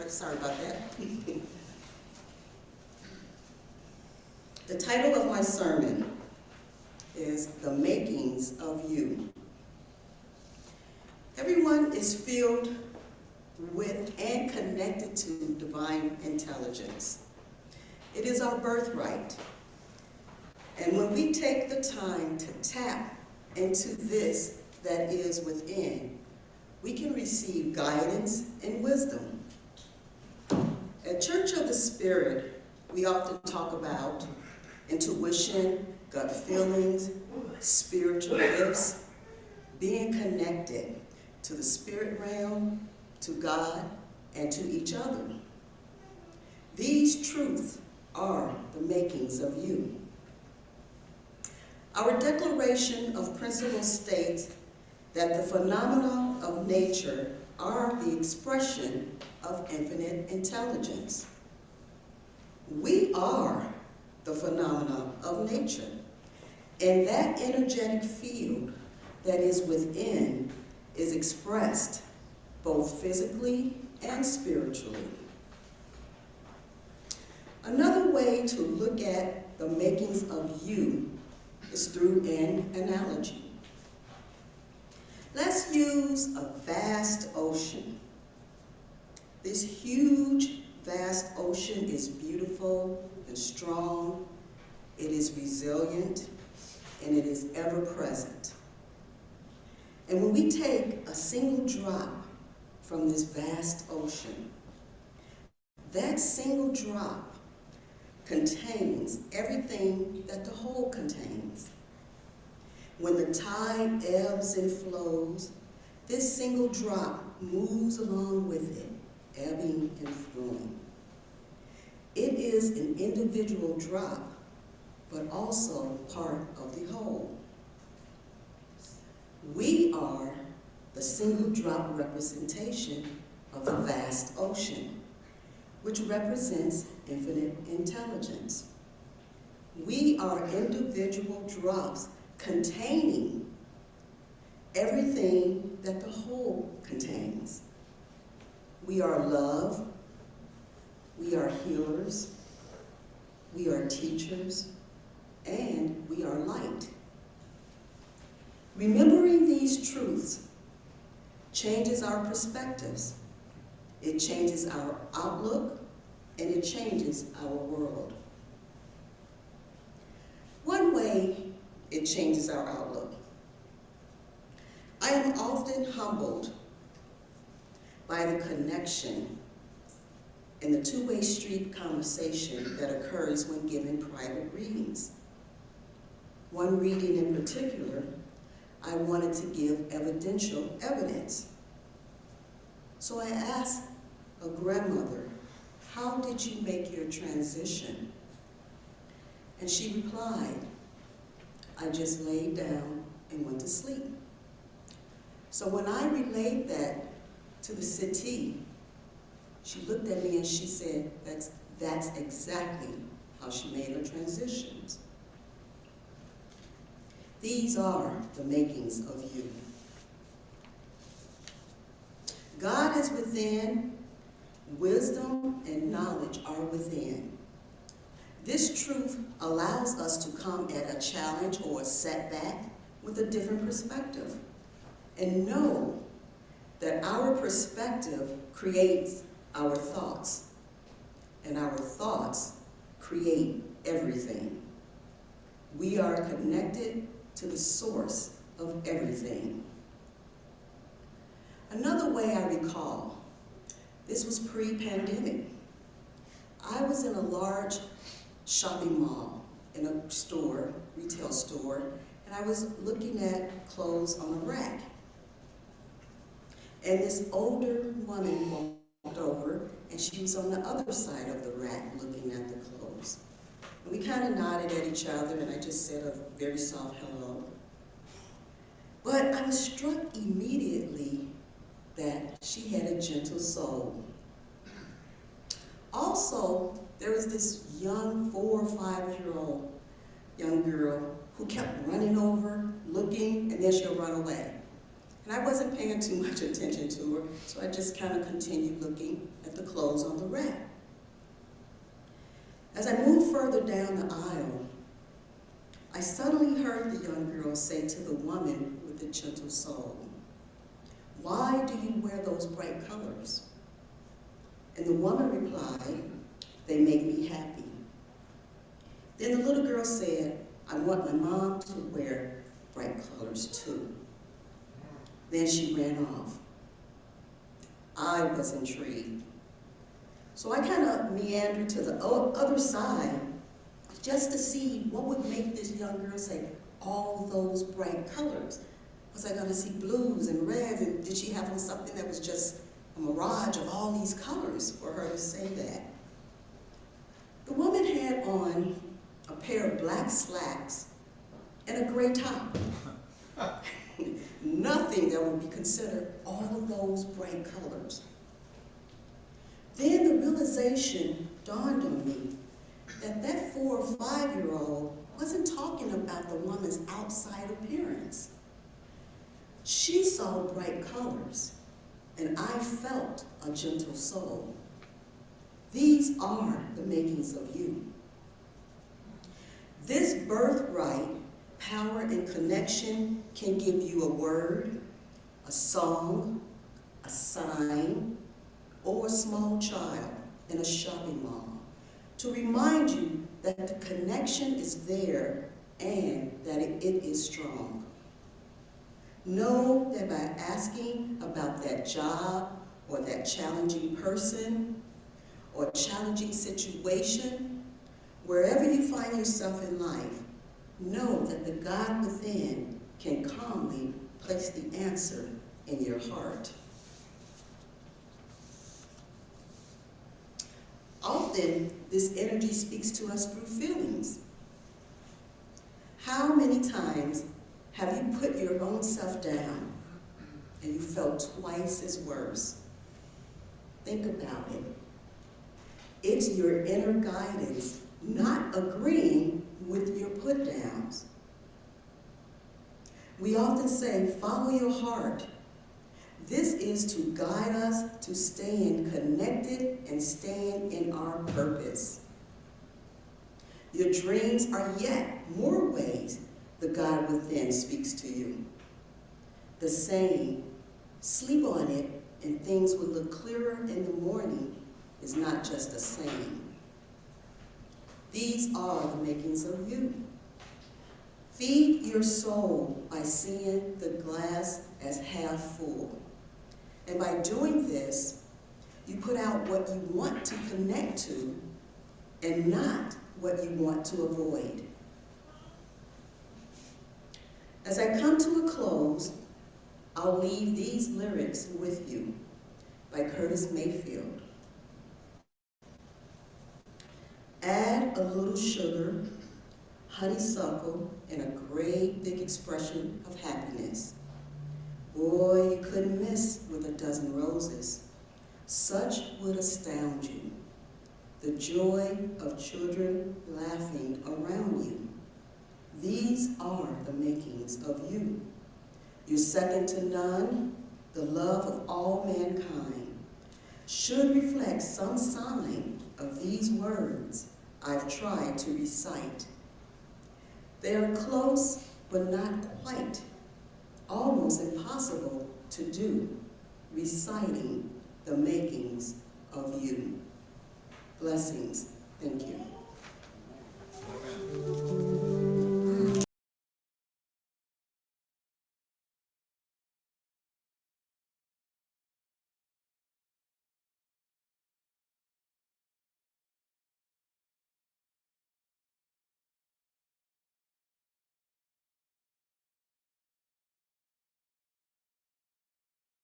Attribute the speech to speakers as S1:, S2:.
S1: Sorry about that. The title of my sermon is The Makings of You. Everyone is filled with and connected to divine intelligence. It is our birthright. And when we take the time to tap into this that is within, we can receive guidance and wisdom. At Church of the Spirit, we often talk about intuition, gut feelings, spiritual gifts, being connected to the spirit realm, to God, and to each other. These truths are the makings of you. Our Declaration of Principles states that the phenomena of nature are the expression of infinite intelligence. We are the phenomena of nature, and that energetic field that is within is expressed both physically and spiritually. Another way to look at the makings of you is through an analogy. Let's use a vast ocean. This huge, vast ocean is beautiful and strong. It is resilient, and it is ever present. And when we take a single drop from this vast ocean, that single drop contains everything that the whole contains. When the tide ebbs and flows, this single drop moves along with it, ebbing and flowing. It is an individual drop, but also part of the whole. We are the single drop representation of the vast ocean, which represents infinite intelligence. We are individual drops containing everything that the whole contains. We are love, we are healers, we are teachers, and we are light. Remembering these truths changes our perspectives. It changes our outlook, and it changes our world. One way it changes our outlook. I am often humbled by the connection and the two-way street conversation that occurs when given private readings. One reading in particular, I wanted to give evidential evidence. So I asked a grandmother, "How did you make your transition?" And she replied, "I just laid down and went to sleep." So when I relayed that to the city, she looked at me and she said, that's exactly how she made her transitions. These are the makings of you. God is within, wisdom and knowledge are within. This truth allows us to come at a challenge or a setback with a different perspective and know that our perspective creates our thoughts, and our thoughts create everything. We are connected to the source of everything. Another way I recall, this was pre-pandemic. I was in a large shopping mall, in a store, retail store, and I was looking at clothes on a rack. And this older woman walked over, and she was on the other side of the rack looking at the clothes. And we kind of nodded at each other, and I just said a very soft hello. But I was struck immediately that she had a gentle soul. Also, there was this young 4 or 5-year-old young girl who kept running over, looking, and then she'll run away. And I wasn't paying too much attention to her, so I just kind of continued looking at the clothes on the rack. As I moved further down the aisle, I suddenly heard the young girl say to the woman with the gentle soul, "Why do you wear those bright colors?" And the woman replied, "They make me happy." Then the little girl said, "I want my mom to wear bright colors too." Then she ran off. I was intrigued. So I kind of meandered to the other side just to see what would make this young girl say all those bright colors. Was I going to see blues and reds, and did she have on something that was just a mirage of all these colors for her to say that? The woman had on a pair of black slacks and a gray top. Nothing that would be considered all of those bright colors. Then the realization dawned on me that that 4 or 5-year-old wasn't talking about the woman's outside appearance. She saw bright colors, and I felt a gentle soul. These are the makings of you. This birthright, power, and connection can give you a word, a song, a sign, or a small child in a shopping mall to remind you that the connection is there and that it is strong. Know that by asking about that job or that challenging person or challenging situation, wherever you find yourself in life, know that the God within can calmly place the answer in your heart. Often, this energy speaks to us through feelings. How many times have you put your own self down and you felt twice as worse? Think about it. It's your inner guidance not agreeing with your put-downs. We often say, follow your heart. This is to guide us to staying connected and staying in our purpose. Your dreams are yet more ways the God within speaks to you. The saying, sleep on it and things will look clearer in the morning, is not just a saying. These are the makings of you. Feed your soul by seeing the glass as half full. And by doing this, you put out what you want to connect to and not what you want to avoid. As I come to a close, I'll leave these lyrics with you by Curtis Mayfield. Add a little sugar, honeysuckle, and a great big expression of happiness. Boy, you couldn't miss with a dozen roses. Such would astound you. The joy of children laughing around you. These are the makings of you. You're second to none, the love of all mankind. Should reflect some sign of these words I've tried to recite. They are close, but not quite. Almost impossible to do, reciting the makings of you. Blessings. Thank you.